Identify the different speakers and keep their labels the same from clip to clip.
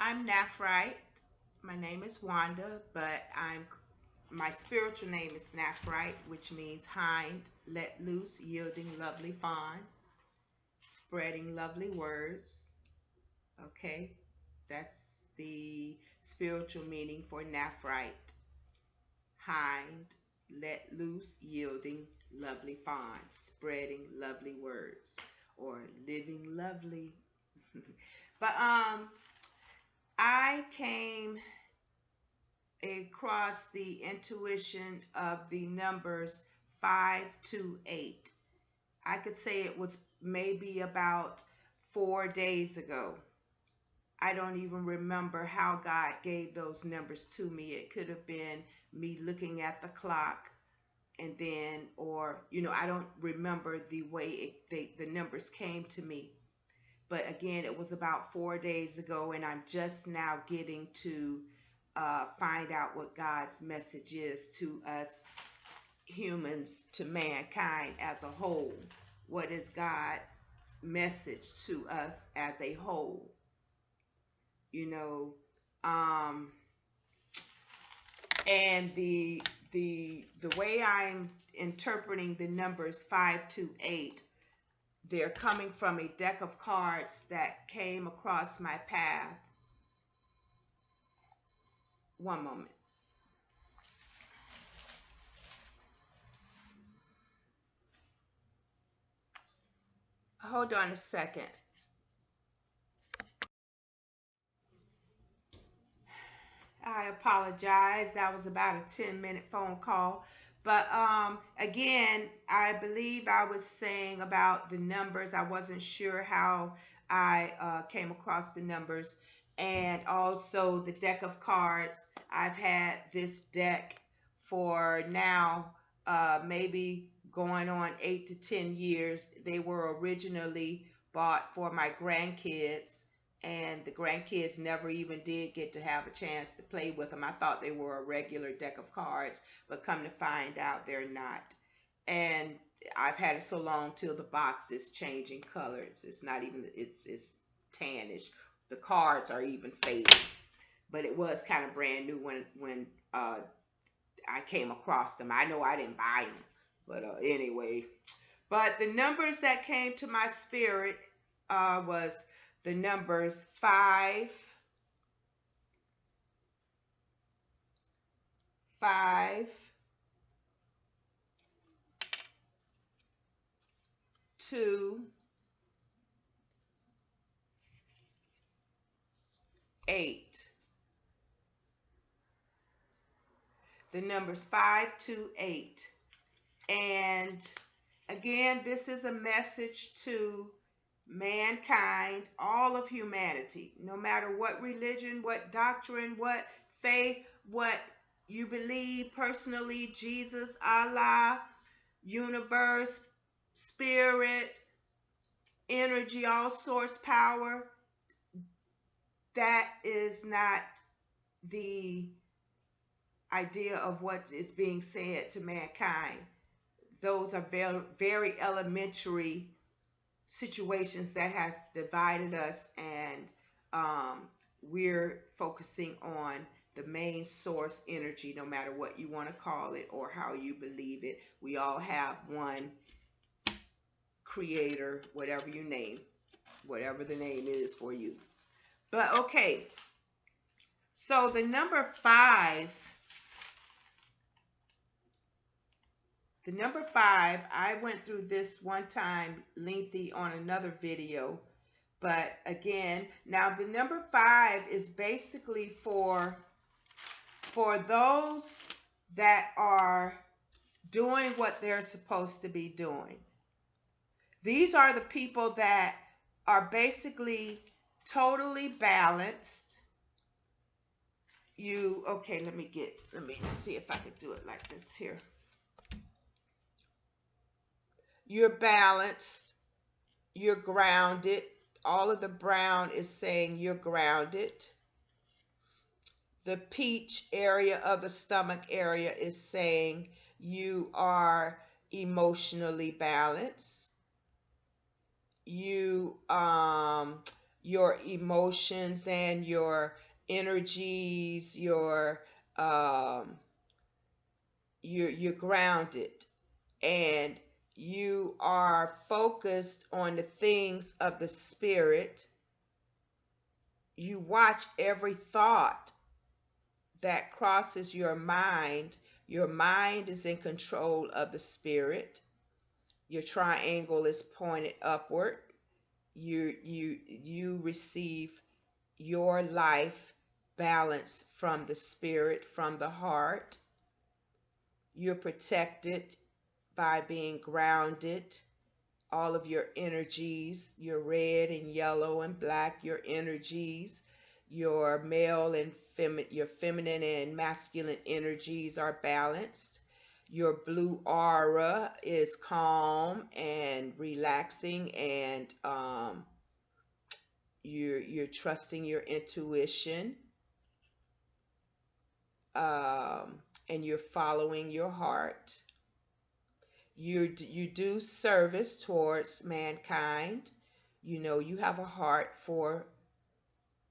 Speaker 1: I'm Naphrite. My name is Wanda, but my spiritual name is Naphrite, which means hind, let loose, yielding lovely fawn, spreading lovely words. Okay, that's the spiritual meaning for Naphrite. Hind, let loose, yielding lovely fawn, spreading lovely words, or living lovely. But I came across the intuition of the numbers 528. I could say it was maybe about 4 days ago. I don't even remember how God gave those numbers to me. It could have been me looking at the clock and then, or, I don't remember the way the numbers came to me. But again, it was about 4 days ago, and I'm just now getting to find out what God's message is to us humans, to mankind as a whole. What is God's message to us as a whole? You know, um, and the way I'm interpreting the numbers 528, they're coming from a deck of cards that came across my path. One moment. Hold on a second. I apologize. That was about a 10-minute phone call. But again, I believe I was saying about the numbers. I wasn't sure how I came across the numbers. And also the deck of cards. I've had this deck for now maybe going on 8 to 10 years. They were originally bought for my grandkids, and the grandkids never even did get to have a chance to play with them. I thought they were a regular deck of cards, but come to find out they're not. And I've had it so long till the box is changing colors. It's not even, it's tannish. The cards are even faded. But it was kind of brand new when I came across them. I know I didn't buy them, but anyway. But the numbers that came to my spirit was the numbers 5, 5, 2, 8. The numbers 528. And again, this is a message to mankind, all of humanity, no matter what religion, what doctrine, what faith, what you believe personally, Jesus, Allah, universe, spirit, energy, all source power. That is not the idea of what is being said to mankind. Those are very, very elementary situations that has divided us, and we're focusing on the main source energy, no matter what you want to call it or how you believe it. We all have one creator, whatever you name, whatever the name is for you. But okay, so the number 5, I went through this one time lengthy on another video. But again, now the number 5 is basically for those that are doing what they're supposed to be doing. These are the people that are basically totally balanced. Okay, let me see if I can do it like this here. You're balanced, you're grounded. All of the brown is saying you're grounded. The peach area of the stomach area is saying you are emotionally balanced. your emotions and your energies, um, you're grounded, and you are focused on the things of the spirit. You watch every thought that crosses your mind. Your mind is in control of the spirit. Your triangle is pointed upward. You receive your life balance from the spirit, from the heart. You're protected by being grounded. All of your energies, your red and yellow and black, your energies, your male and your feminine and masculine energies are balanced. Your blue aura is calm and relaxing, and you're trusting your intuition, and you're following your heart. You do service towards mankind. You know you have a heart for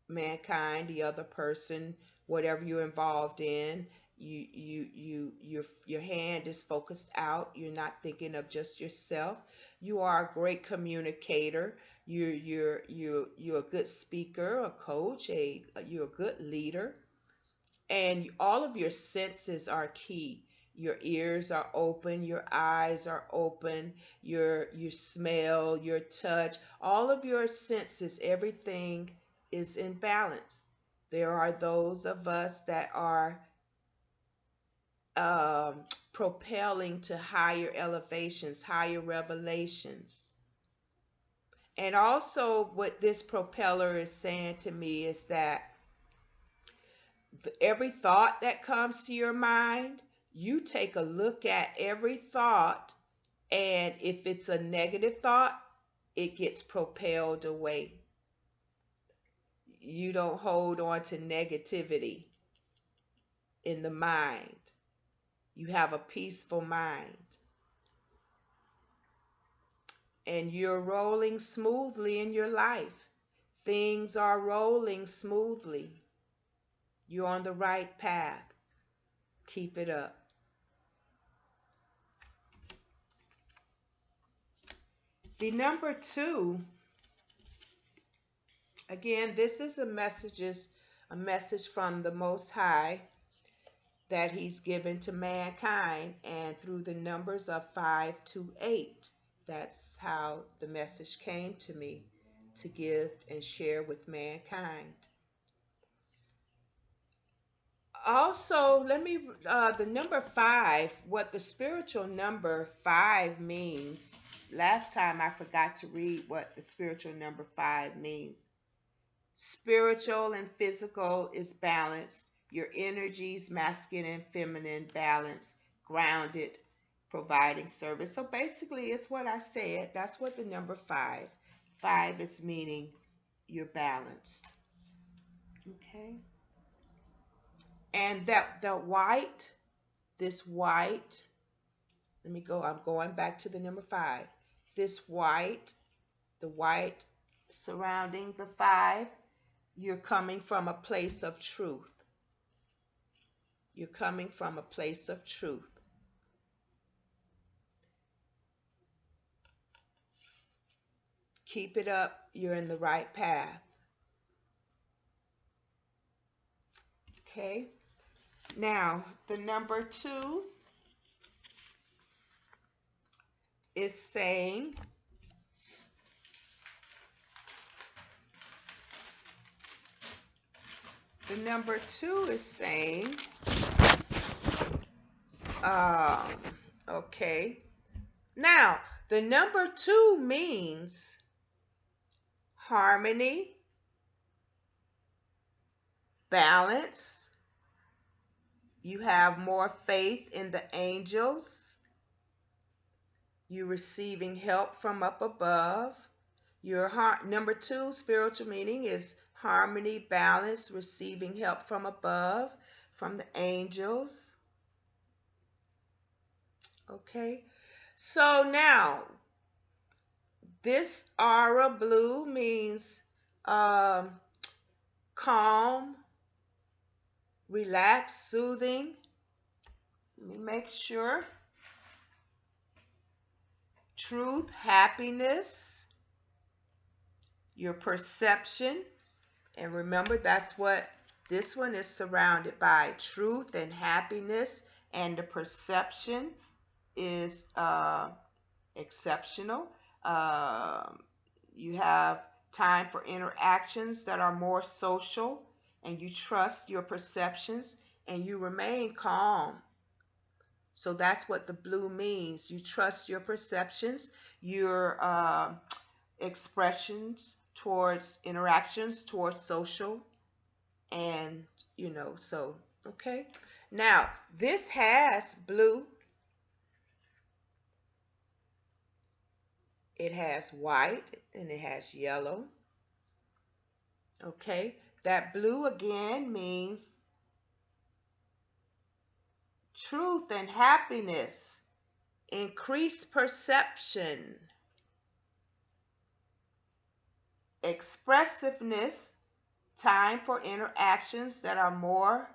Speaker 1: mankind, the other person, whatever you're involved in. Your hand is focused out. You're not thinking of just yourself. You are a great communicator. You're a good speaker, a coach, you're a good leader, and all of your senses are key. Your ears are open, your eyes are open, you smell, your touch, all of your senses, everything is in balance. There are those of us that are um, propelling to higher elevations, higher revelations. And also, what this propeller is saying to me is that every thought that comes to your mind, you take a look at every thought, and if it's a negative thought, it gets propelled away. You don't hold on to negativity in the mind. You have a peaceful mind. And you're rolling smoothly in your life. Things are rolling smoothly. You're on the right path. Keep it up. The number 2, again, this is a message from the Most High that He's given to mankind, and through the numbers of 5 to 8. That's how the message came to me, to give and share with mankind. Also, the number 5, what the spiritual number 5 means. Last time I forgot to read what the spiritual number 5 means. Spiritual and physical is balanced. Your energies, masculine and feminine, balanced, grounded, providing service. So basically, it's what I said. That's what the number 5. 5 is meaning you're balanced. Okay. And this white, I'm going back to the number 5. This white, the white surrounding the 5, you're coming from a place of truth. You're coming from a place of truth. Keep it up. You're in the right path. Okay. Now, the number 2 is saying, okay. Now, the number 2 means harmony, balance. You have more faith in the angels. You're receiving help from up above. Your number 2 spiritual meaning is harmony, balance, receiving help from above, from the angels. Okay. So now, this aura blue means um, calm, relaxed, soothing. Let me make sure. Truth, happiness, your perception. And remember, that's what this one is surrounded by. Truth and happiness, and the perception is exceptional. Um you have time for interactions that are more social, and you trust your perceptions, and you remain calm. So that's what the blue means. You trust your perceptions, your expressions towards interactions, towards social, and so okay. Now, this has blue, it has white, and it has yellow. Okay, that blue again means truth and happiness, increased perception, expressiveness, time for interactions that are more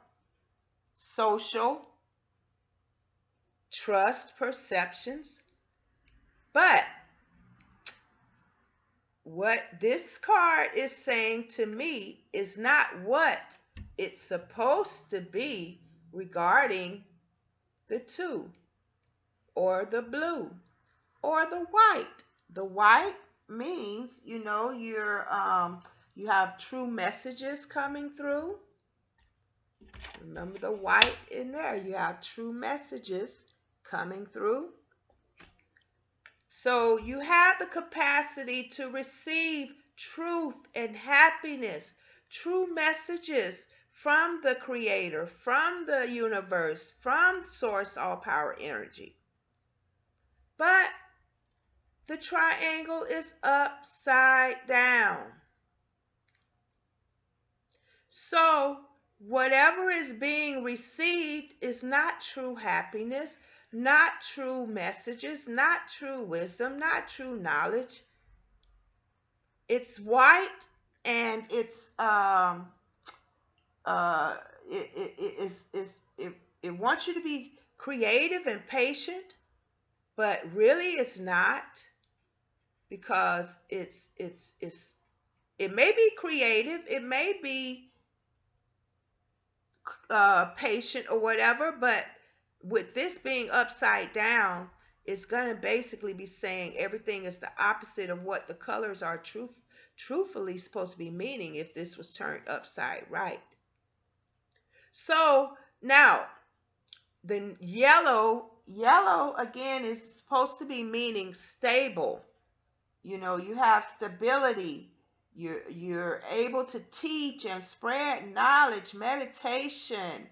Speaker 1: social, trust perceptions. But what this card is saying to me is not what it's supposed to be regarding the two, or the blue, or the white. The white means, you have true messages coming through. Remember the white in there. You have true messages coming through. So you have the capacity to receive truth and happiness, true messages from the Creator, from the universe, from Source All Power Energy. But the triangle is upside down. So whatever is being received is not true happiness, not true messages, not true wisdom, not true knowledge. It's white, and it wants you to be creative and patient, but really it's not, because it may be creative, it may be patient or whatever, but with this being upside down, it's going to basically be saying everything is the opposite of what the colors are truthfully supposed to be meaning if this was turned upside right. So now the yellow again is supposed to be meaning stable. You have stability. You're able to teach and spread knowledge, meditation.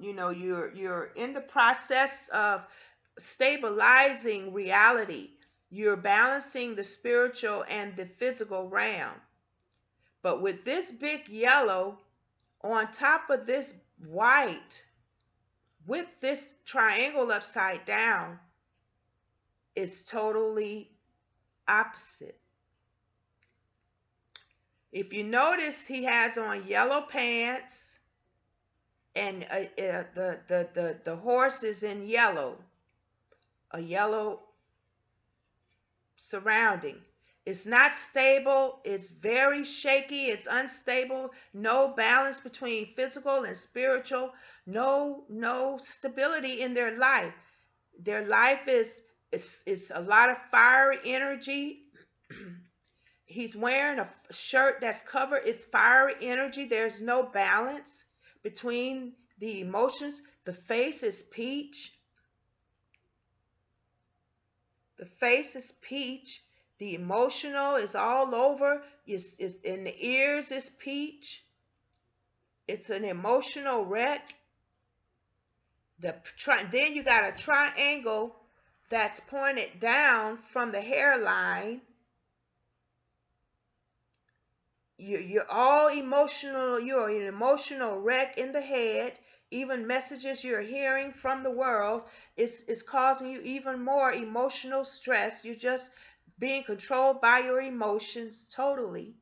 Speaker 1: You're in the process of stabilizing reality. You're balancing the spiritual and the physical realm. But with this big yellow on top of this white, with this triangle upside down, it's totally opposite. If you notice, he has on yellow pants, and the horse is in yellow, a yellow surrounding. It's not stable. It's very shaky. It's unstable. No balance between physical and spiritual. No stability in their life. Their life is a lot of fiery energy. He's wearing a shirt that's covered. It's fiery energy. There's no balance between the emotions. The face is peach. The face is peach. The emotional is all over. Is in the ears is peach. It's an emotional wreck. Then you got a triangle that's pointed down from the hairline. You're all emotional. You're an emotional wreck in the head. Even messages you're hearing from the world is causing you even more emotional stress. You're just being controlled by your emotions totally.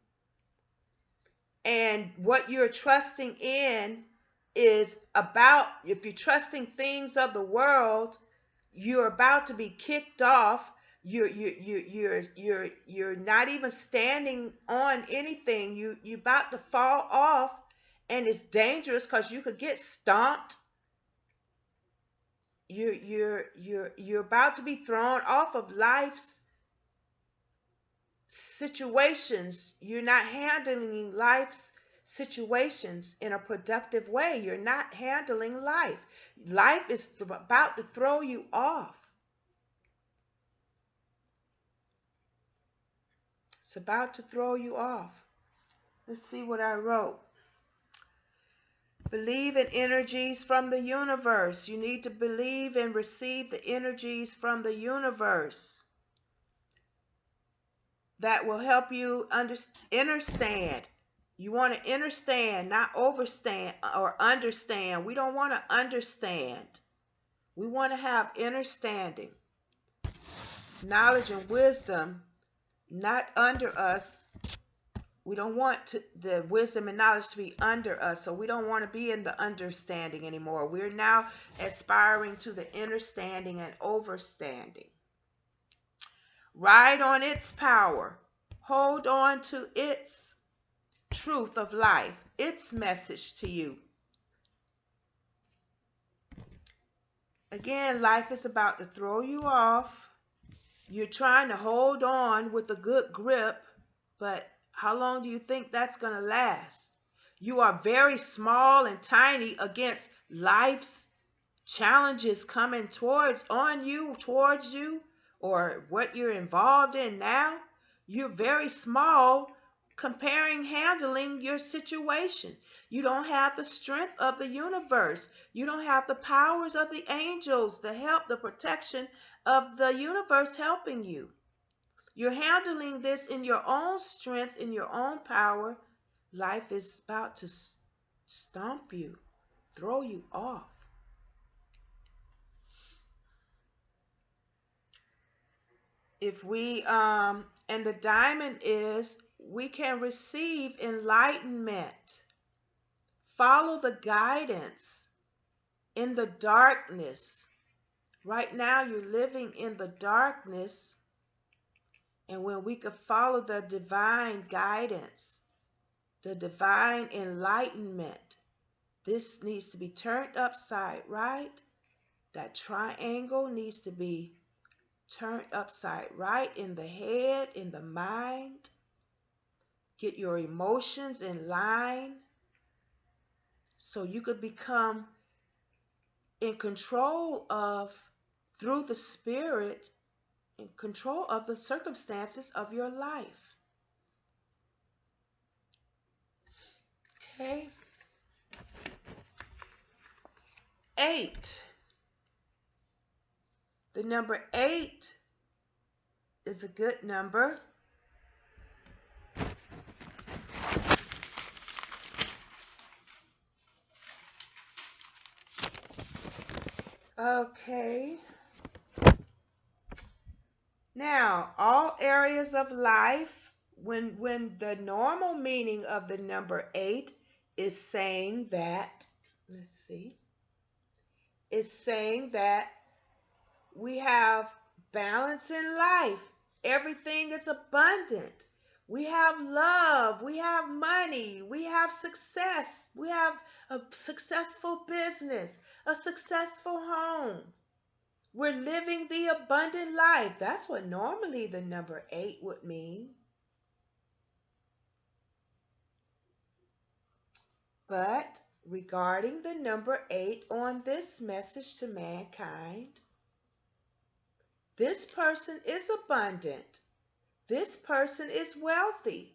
Speaker 1: And what you're trusting in is about, if you're trusting things of the world, you're about to be kicked off. You're not even standing on anything. You're about to fall off, and it's dangerous because you could get stomped. You're about to be thrown off of life's situations. You're not handling life's situations in a productive way. You're not handling life. Life is about to throw you off. It's about to throw you off. Let's see what I wrote. Believe in energies from the universe. You need to believe and receive the energies from the universe that will help you understand. You want to understand, not overstand or understand. We don't want to understand. We want to have understanding, knowledge, and wisdom, not under us. We don't want the wisdom and knowledge to be under us, so we don't want to be in the understanding anymore. We're now aspiring to the understanding and overstanding. Ride on its power. Hold on to its truth of life, its message to you. Again, life is about to throw you off. You're trying to hold on with a good grip, but how long do you think that's going to last? You are very small and tiny against life's challenges coming towards you, or what you're involved in now. You're very small handling your situation. You don't have the strength of the universe. You don't have the powers of the angels, the help, the protection of the universe helping you. You're handling this in your own strength, in your own power. Life is about to stomp you, throw you off. If we, and the diamond is, we can receive enlightenment. Follow the guidance in the darkness. Right now, you're living in the darkness. And when we could follow the divine guidance, the divine enlightenment, this needs to be turned upside right. That triangle needs to be turned upside right in the head, in the mind. Get your emotions in line so you could become in control of, through the Spirit, in control of the circumstances of your life. Okay. 8. The number 8 is a good number. Okay. Now, all areas of life, when the normal meaning of the number 8 is saying that, let's see, is saying that we have balance in life. Everything is abundant. We have love. We have money. We have success. We have a successful business, a successful home. We're living the abundant life. That's what normally the number 8 would mean. But regarding the number 8 on this message to mankind, this person is abundant. This person is wealthy,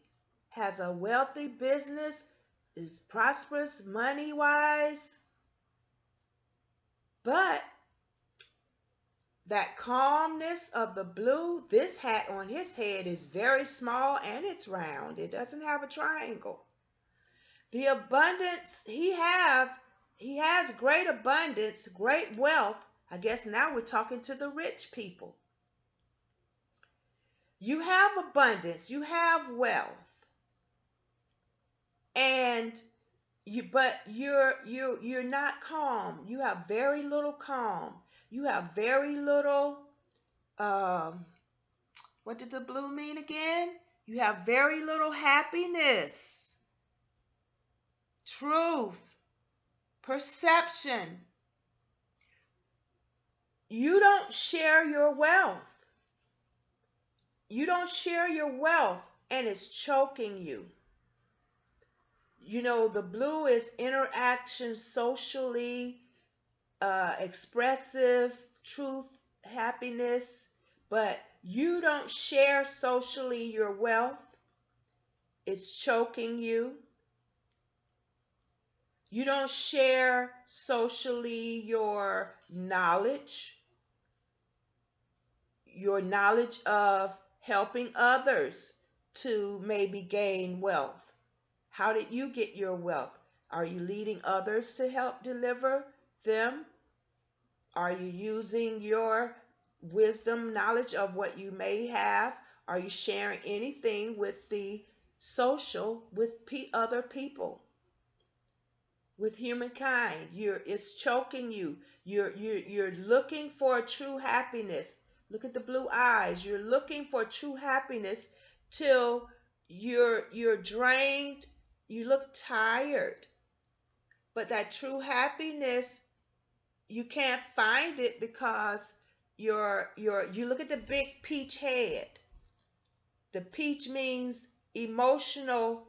Speaker 1: has a wealthy business, is prosperous money-wise. But that calmness of the blue, this hat on his head is very small and it's round. It doesn't have a triangle. The abundance he has great abundance, great wealth. I guess now we're talking to the rich people. You have abundance, you have wealth, and you're not calm. You have very little calm. You have very little um what did the blue mean again? You have very little happiness, truth, perception. You don't share your wealth. You don't share your wealth, and it's choking you. The blue is interaction, socially, expressive, truth, happiness, but you don't share socially your wealth. It's choking you. You don't share socially your knowledge of helping others to maybe gain wealth. How did you get your wealth? Are you leading others to help deliver them? Are you using your wisdom, knowledge of what you may have? Are you sharing anything with the social, with other people, with humankind? It's choking you. You're looking for true happiness. Look at the blue eyes. You're looking for true happiness till you're drained. You look tired. But that true happiness, you can't find it because you look at the big peach head. The peach means emotional,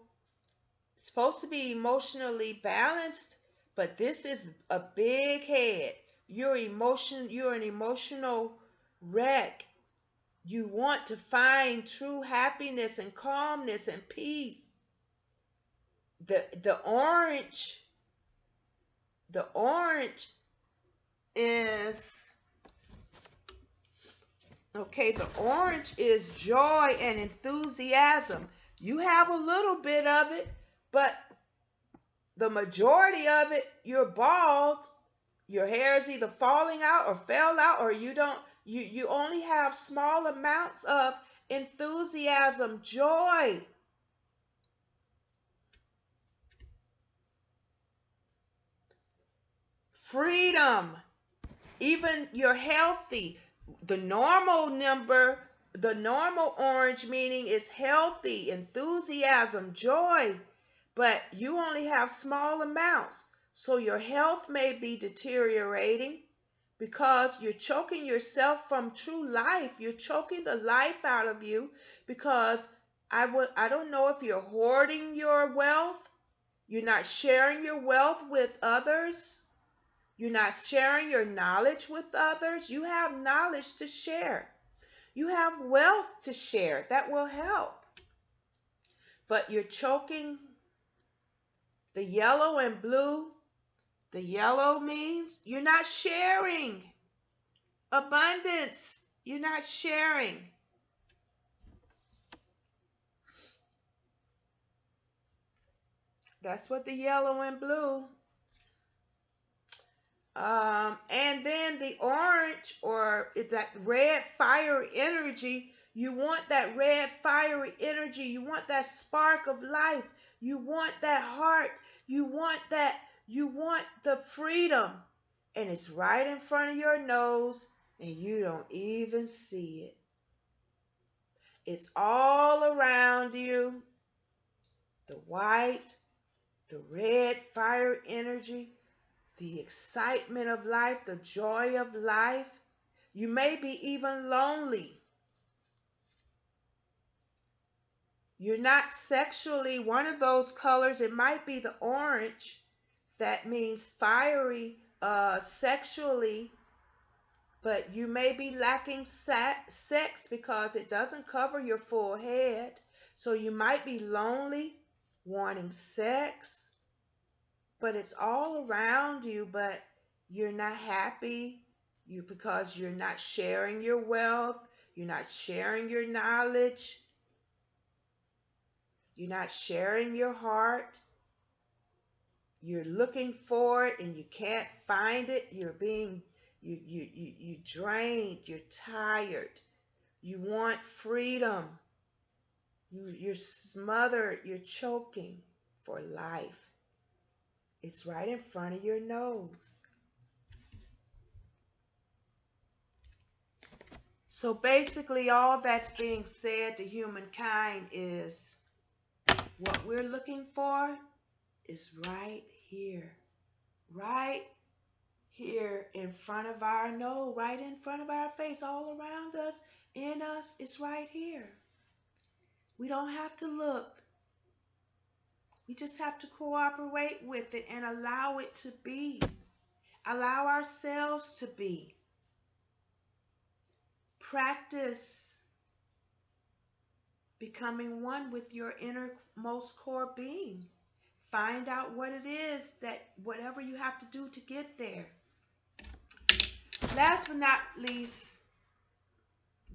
Speaker 1: it's supposed to be emotionally balanced, but this is a big head. You're an emotional wreck. You want to find true happiness and calmness and peace. The orange is okay, the orange is joy and enthusiasm. You have a little bit of it, but the majority of it, you're bald. Your hair is either falling out or fell out, or you only have small amounts of enthusiasm, joy. Freedom. Even you're healthy. The normal orange meaning is healthy, enthusiasm, joy, but you only have small amounts. So your health may be deteriorating because you're choking yourself from true life. You're choking the life out of you because I don't know if you're hoarding your wealth. You're not sharing your wealth with others. You're not sharing your knowledge with others. You have knowledge to share. You have wealth to share. That will help. But you're choking the yellow and blue. The yellow means you're not sharing. Abundance. You're not sharing. That's what the yellow and blue. And then the orange, or it's that red fire energy. You want that red fiery energy. You want that spark of life. You want that heart. You want the freedom. And it's right in front of your nose and you don't even see it. It's all around you. The white, the red fire energy, the excitement of life, the joy of life. You may be even lonely. You're not sexually one of those colors. It might be the orange. That means fiery sexually, but you may be lacking sex because it doesn't cover your full head. So you might be lonely, wanting sex, but it's all around you, but you're not happy because you're not sharing your wealth, you're not sharing your knowledge, you're not sharing your heart. You're looking for it and you can't find it. You're drained, you're tired. You want freedom. You're smothered, you're choking. for life. It's right in front of your nose. So basically, all that's being said to humankind is what we're looking for is right here. Right here in front of our nose, right in front of our face, all around us, in us, it's right here. We don't have to look. We just have to cooperate with it and allow it to be. Allow ourselves to be. Practice becoming one with your innermost core being. Find out what it is that whatever you have to do to get there. Last but not least,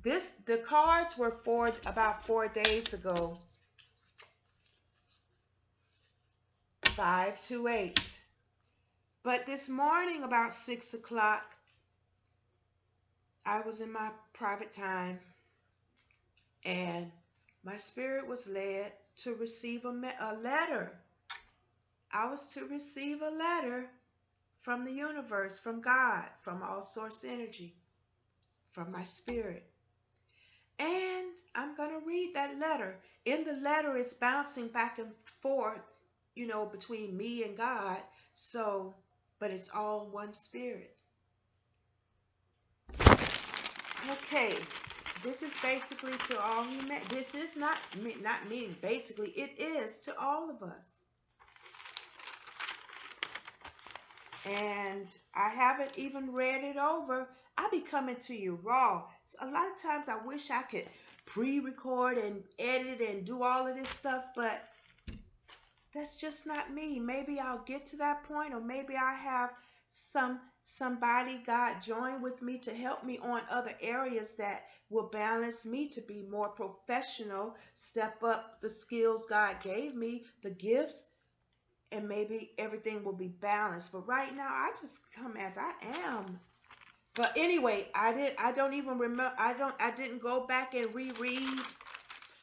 Speaker 1: the cards were for about 4 days ago. 5 to 8. But this morning about 6 o'clock, I was in my private time and my spirit was led to receive a letter. I was to receive a letter from the universe, from God, from all source energy, from my spirit. And I'm going to read that letter. In the letter, it's bouncing back and forth, between me and God. So, but it's all one spirit. Okay, this is basically to all humanity. This is not meaning basically. It is to all of us. And I haven't even read it over. I be coming to you raw. So a lot of times I wish I could pre-record and edit and do all of this stuff, but that's just not me. Maybe I'll get to that point, or maybe I have somebody God join with me to help me on other areas that will balance me to be more professional, step up the skills God gave me, the gifts, and maybe everything will be balanced. But right now, I just come as I am. But anyway, I don't even remember. I didn't go back and reread.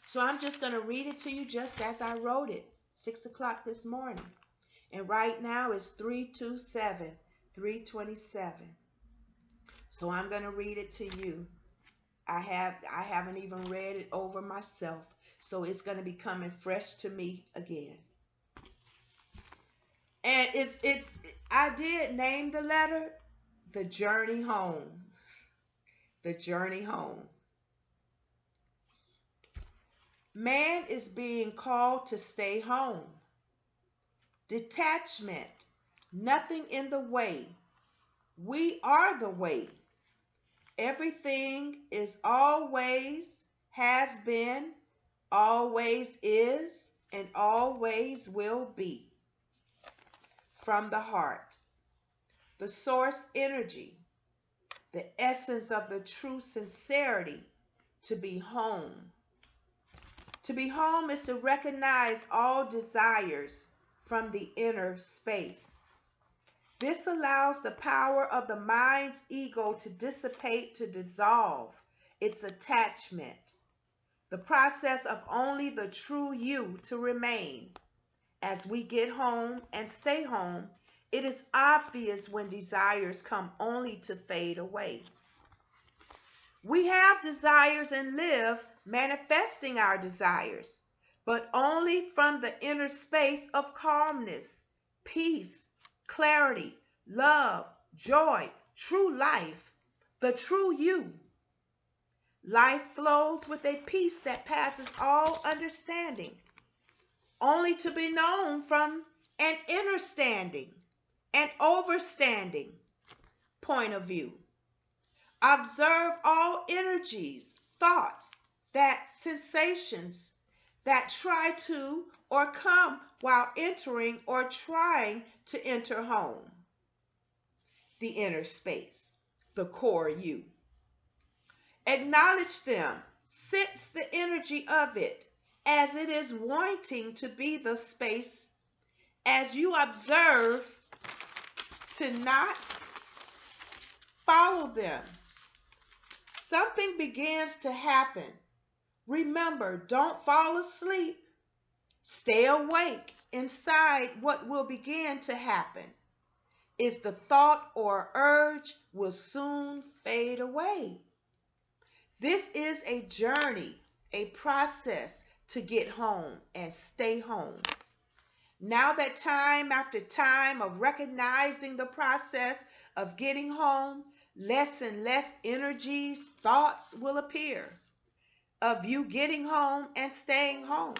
Speaker 1: So I'm just going to read it to you just as I wrote it, 6 o'clock this morning. And right now it's 3:27, 3:27. So I'm going to read it to you. I haven't even read it over myself. So it's going to be coming fresh to me again. And I did name the letter The Journey Home. The Journey Home. Man is being called to stay home. Detachment. Nothing in the way. We are the way. Everything is always, has been, always is, and always will be. From the heart. The source energy. The essence of the true sincerity to be home. To be home is to recognize all desires from the inner space. This allows the power of the mind's ego to dissipate, to dissolve its attachment. The process of only the true you to remain. As we get home and stay home, it is obvious when desires come only to fade away. We have desires and live manifesting our desires, but only from the inner space of calmness, peace, clarity, love, joy, true life, the true you. Life flows with a peace that passes all understanding, only to be known from an understanding, an overstanding point of view. Observe all energies, thoughts, that sensations that try to or come while entering or trying to enter home. The inner space, the core you. Acknowledge them, sense the energy of it as it is wanting to be the space. As you observe, to not follow them, something begins to happen. Remember, don't fall asleep. Stay awake inside, what will begin to happen is the thought or urge will soon fade away. This is a journey, a process to get home and stay home. Now that time after time of recognizing the process of getting home, less and less energies, thoughts will appear of you getting home and staying home.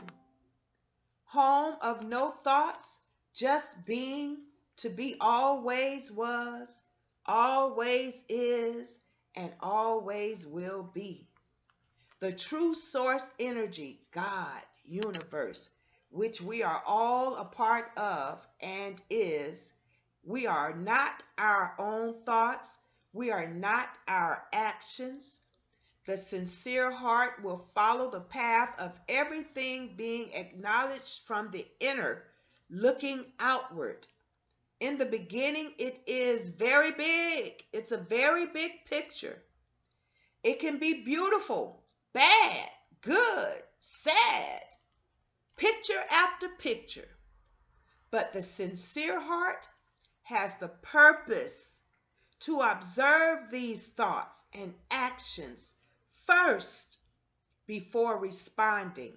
Speaker 1: Home of no thoughts, just being, to be always was, always is, and always will be. The true source energy, God, universe, which we are all a part of and is, we are not our own thoughts, we are not our actions. The sincere heart will follow the path of everything being acknowledged from the inner, looking outward. In the beginning, it is very big. It's a very big picture. It can be beautiful, bad, good, sad, picture after picture. But the sincere heart has the purpose to observe these thoughts and actions first before responding.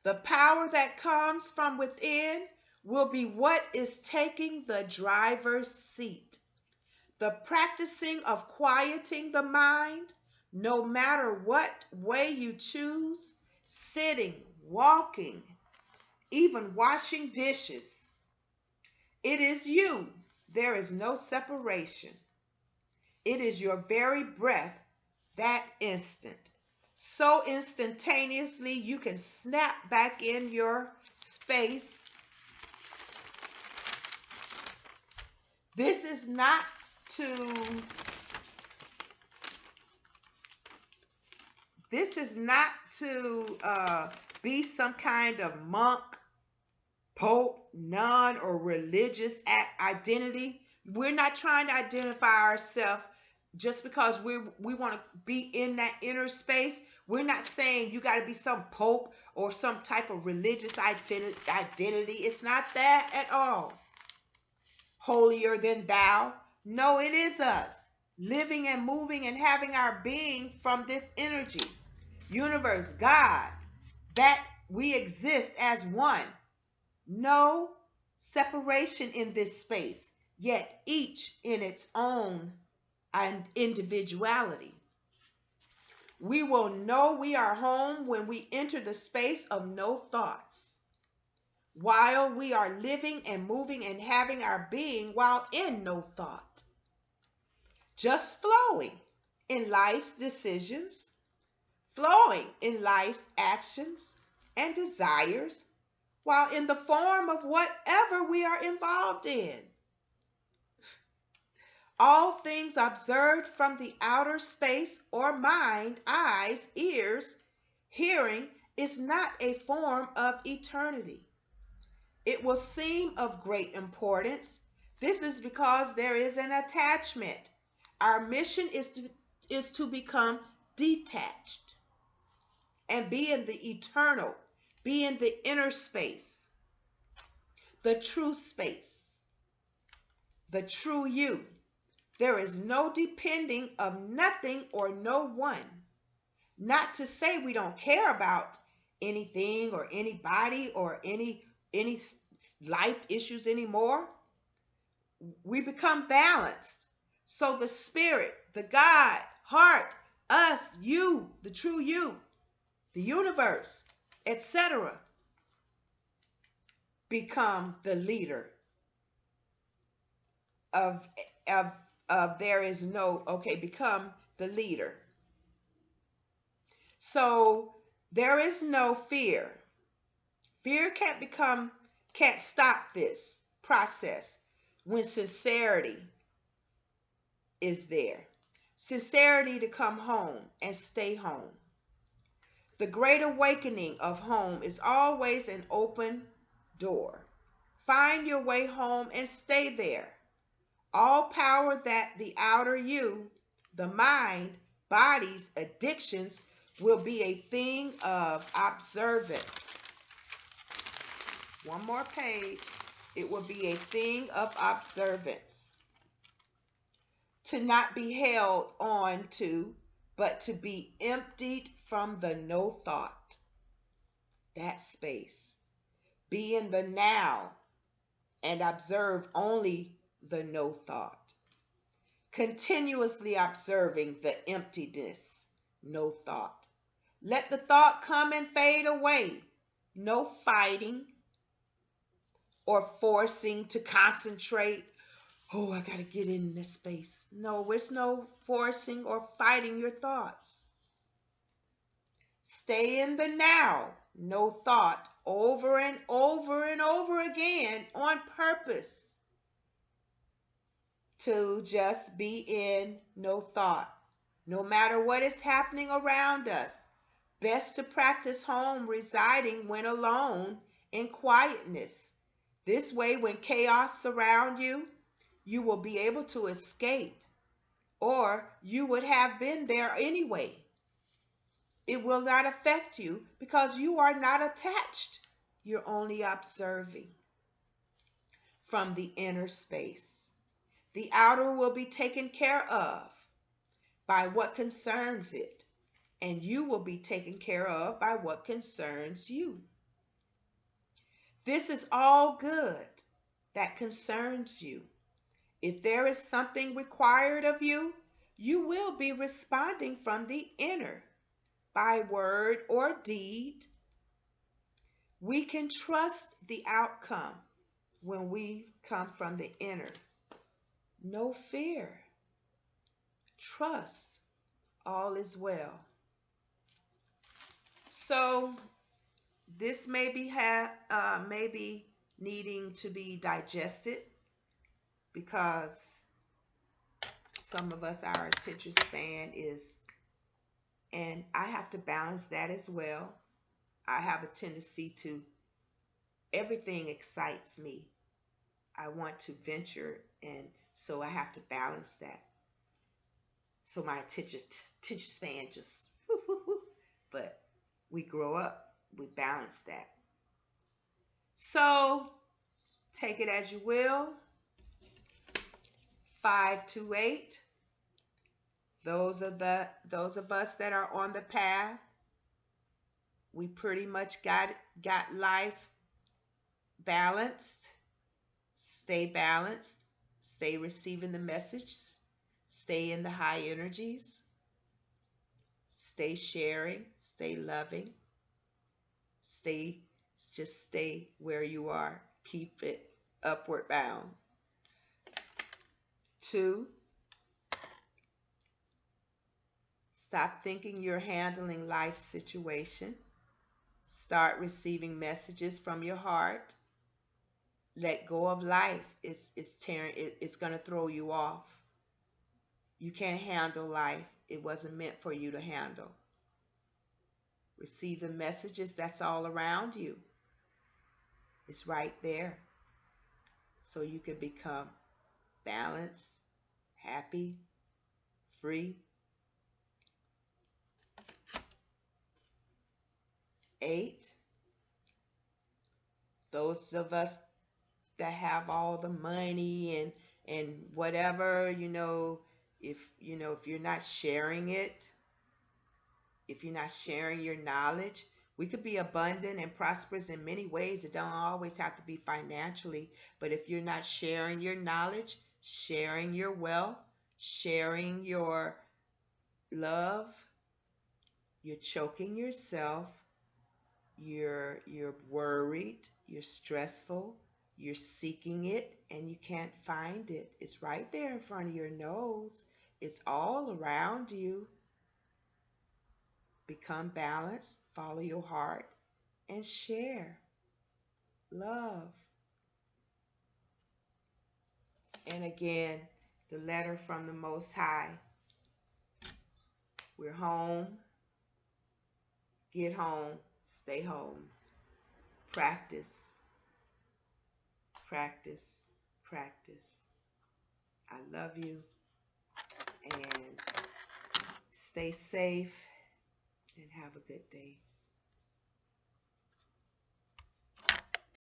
Speaker 1: The power that comes from within will be what is taking the driver's seat. The practicing of quieting the mind, no matter what way you choose, sitting, walking, even washing dishes. It is you. There is no separation. It is your very breath that instant. So instantaneously you can snap back in your space. This is not to be some kind of monk, pope, nun, or religious identity. We're not trying to identify ourselves just because we want to be in that inner space. We're not saying you got to be some pope or some type of religious identity. It's not that at all. Holier than thou. No, it is us living and moving and having our being from this energy, universe, God, that we exist as one. No separation in this space, yet each in its own and individuality. We will know we are home when we enter the space of no thoughts, while we are living and moving and having our being while in no thought, just flowing in life's decisions, flowing in life's actions and desires, while in the form of whatever we are involved in. All things observed from the outer space or mind, eyes, ears, hearing is not a form of eternity. It will seem of great importance. This is because there is an attachment. Our mission is to become detached and be in the eternal, be in the inner space, the true space, the true you. There is no depending of nothing or no one. Not to say we don't care about anything or anybody or any life issues anymore. We become balanced. So the spirit, the God, heart, us, you, the true you, the universe, etc., become the leader of there is no, become the leader. So there is no fear. Fear can't stop this process when sincerity is there. Sincerity to come home and stay home. The great awakening of home is always an open door. Find your way home and stay there. All power that the outer you, the mind, bodies, addictions, will be a thing of observance. One more page. It will be a thing of observance. To not be held on to, but to be emptied from the no thought. That space. Be in the now and observe only the no thought. Continuously observing the emptiness, no thought. Let the thought come and fade away. No fighting or forcing to concentrate. Oh, I got to get in this space. No, there's no forcing or fighting your thoughts. Stay in the now. No thought over and over and over again on purpose to just be in no thought. No matter what is happening around us, best to practice home residing when alone in quietness. This way, when chaos surrounds you, you will be able to escape, or you would have been there anyway. It will not affect you because you are not attached. You're only observing from the inner space. The outer will be taken care of by what concerns it, and you will be taken care of by what concerns you. This is all good that concerns you. If there is something required of you, you will be responding from the inner by word or deed. We can trust the outcome when we come from the inner. No fear. Trust. All is well. So this may be needing to be digested, because some of us, our attention span is, and I have to balance that as well. I have a tendency to, everything excites me. I want to venture, and so I have to balance that. So my attention span just, but we grow up, we balance that. So take it as you will. 528. Those of us that are on the path, we pretty much got life balanced. Stay balanced. Stay receiving the message. Stay in the high energies. Stay sharing. Stay loving. Just stay where you are. Keep it upward bound. 2, stop thinking you're handling life situation. Start receiving messages from your heart. Let go of life. It's going to throw you off. You can't handle life. It wasn't meant for you to handle. Receive the messages that's all around you. It's right there. So you can become balanced, happy, free. 8, those of us that have all the money and whatever, if you're not sharing it, if you're not sharing your knowledge, we could be abundant and prosperous in many ways. It don't always have to be financially, but if you're not sharing your knowledge, sharing your wealth, sharing your love, you're choking yourself. You're worried, you're stressful, you're seeking it, and you can't find it. It's right there in front of your nose. It's all around you. Become balanced, follow your heart, and share. Love. And again, the letter from the Most High. We're home. Get home. Stay home. Practice. Practice. Practice. I love you. And stay safe and have a good day.